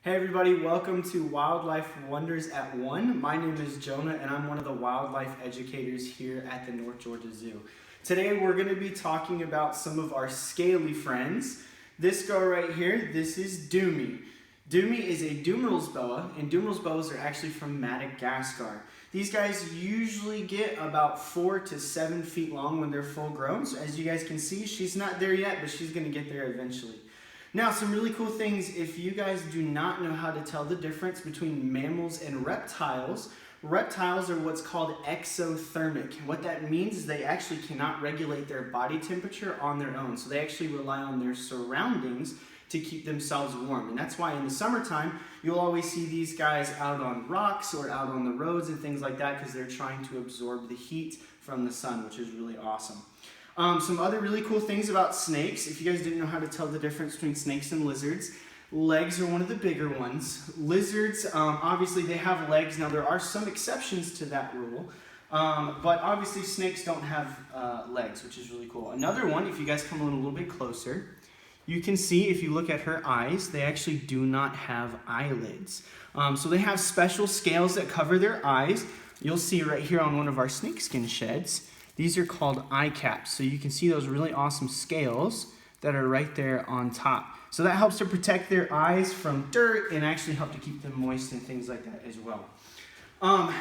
Hey everybody, welcome to Wildlife Wonders at 1. My name is Jonah and I'm one of the wildlife educators here at the North Georgia Zoo. Today we're going to be talking about some of our scaly friends. This guy right here, this is Dumi. Dumi is a Dumeril's boa, and Dumeril's boas are actually from Madagascar. These guys usually get about 4 to 7 feet long when they're full grown. So as you guys can see, she's not there yet, but she's going to get there eventually. Now, some really cool things, if you guys do not know how to tell the difference between mammals and reptiles, reptiles are what's called exothermic. What that means is they actually cannot regulate their body temperature on their own. So they actually rely on their surroundings to keep themselves warm. And that's why in the summertime, you'll always see these guys out on rocks or out on the roads and things like that because they're trying to absorb the heat from the sun, which is really awesome. Some other really cool things about snakes, if you guys didn't know how to tell the difference between snakes and lizards, legs are one of the bigger ones. Lizards, obviously they have legs. Now there are some exceptions to that rule, but obviously snakes don't have legs, which is really cool. Another one, if you guys come a little bit closer, you can see if you look at her eyes, they actually do not have eyelids. So they have special scales that cover their eyes. You'll see right here on one of our snakeskin sheds. These are called eye caps. So you can see those really awesome scales that are right there on top. So that helps to protect their eyes from dirt and actually help to keep them moist and things like that as well.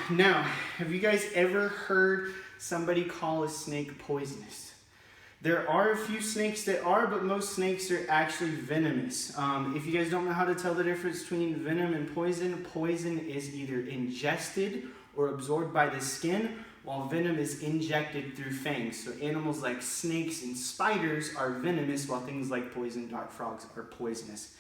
Now, have you guys ever heard somebody call a snake poisonous? There are a few snakes that are, but most snakes are actually venomous. If you guys don't know how to tell the difference between venom and poison, poison is either ingested or absorbed by the skin, while venom is injected through fangs. So animals like snakes and spiders are venomous, while things like poison dart frogs are poisonous.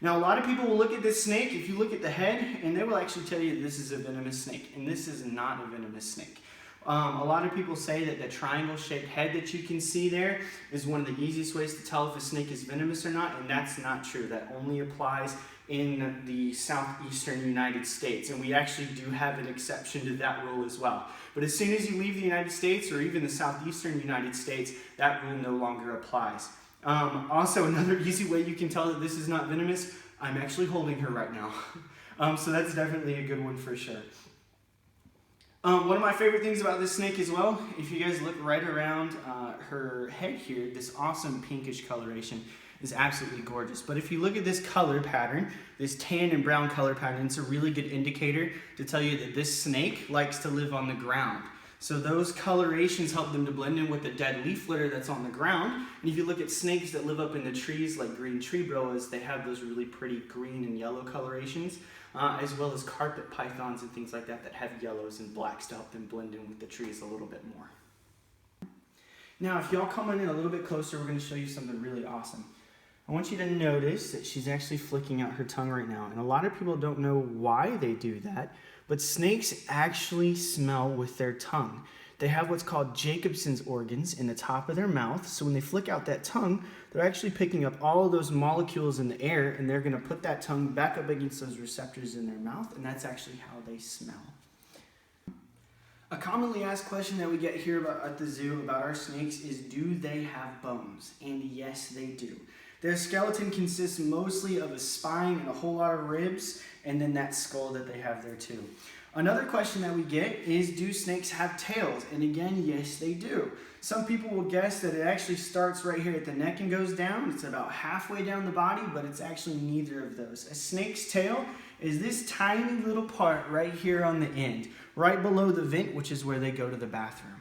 Now, a lot of people will look at this snake, if you look at the head, and they will actually tell you this is a venomous snake, and this is not a venomous snake. A lot of people say that the triangle-shaped head that you can see there is one of the easiest ways to tell if a snake is venomous or not, and that's not true. That only applies in the southeastern United States, and we actually do have an exception to that rule as well. But as soon as you leave the United States or even the southeastern United States, that rule no longer applies. Also, another easy way you can tell that this is not venomous, I'm actually holding her right now. So that's definitely a good one for sure. One of my favorite things about this snake as well, if you guys look right around her head here, this awesome pinkish coloration is absolutely gorgeous. But if you look at this color pattern, this tan and brown color pattern, it's a really good indicator to tell you that this snake likes to live on the ground. So those colorations help them to blend in with the dead leaf litter that's on the ground. And if you look at snakes that live up in the trees, like green tree boas, they have those really pretty green and yellow colorations, as well as carpet pythons and things like that that have yellows and blacks to help them blend in with the trees a little bit more. Now, if y'all come in a little bit closer, we're going to show you something really awesome. I want you to notice that she's actually flicking out her tongue right now. And a lot of people don't know why they do that, but snakes actually smell with their tongue. They have what's called Jacobson's organs in the top of their mouth. So when they flick out that tongue, they're actually picking up all of those molecules in the air, and they're going to put that tongue back up against those receptors in their mouth, and that's actually how they smell. A commonly asked question that we get here at the zoo about our snakes is, do they have bones? And yes, they do. Their skeleton consists mostly of a spine and a whole lot of ribs, and then that skull that they have there too. Another question that we get is, do snakes have tails? And again, yes, they do. Some people will guess that it actually starts right here at the neck and goes down. It's about halfway down the body, but it's actually neither of those. A snake's tail is this tiny little part right here on the end, right below the vent, which is where they go to the bathroom.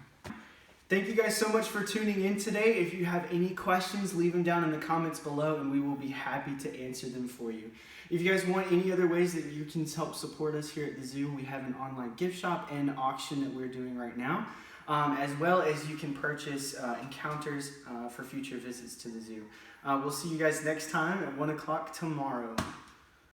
Thank you guys so much for tuning in today. If you have any questions, leave them down in the comments below and we will be happy to answer them for you. If you guys want any other ways that you can help support us here at the zoo, we have an online gift shop and auction that we're doing right now, as well as you can purchase encounters for future visits to the zoo. We'll see you guys next time at 1 o'clock tomorrow.